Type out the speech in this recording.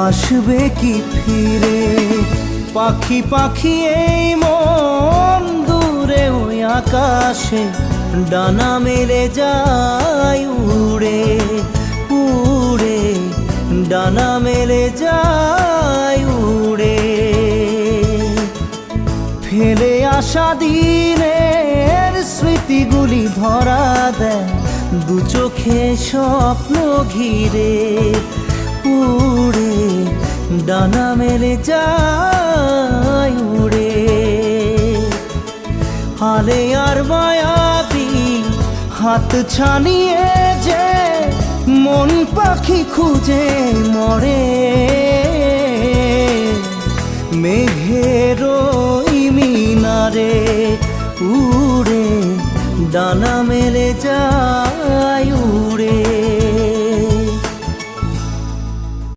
আসবে কি ফিরে। পাখি পাখি এই মন দূরে ওই আকাশে ডানা মেলে যায় উড়ে উড়ে, ডানা মেলে যায় উড়ে। ফেলে আসা দিনের স্মৃতিগুলি ধরা দেয় দু চোখে স্বপ্ন ঘিরে উড়ে, ডানা মেলে যায় উড়ে। হালে আর মায়াবী হাত ছানিয়ে যে মন পাখি খুঁজে মরে, মেঘের ওই মিনারে উড়ে, ডানা মেলে যায় উড়ে।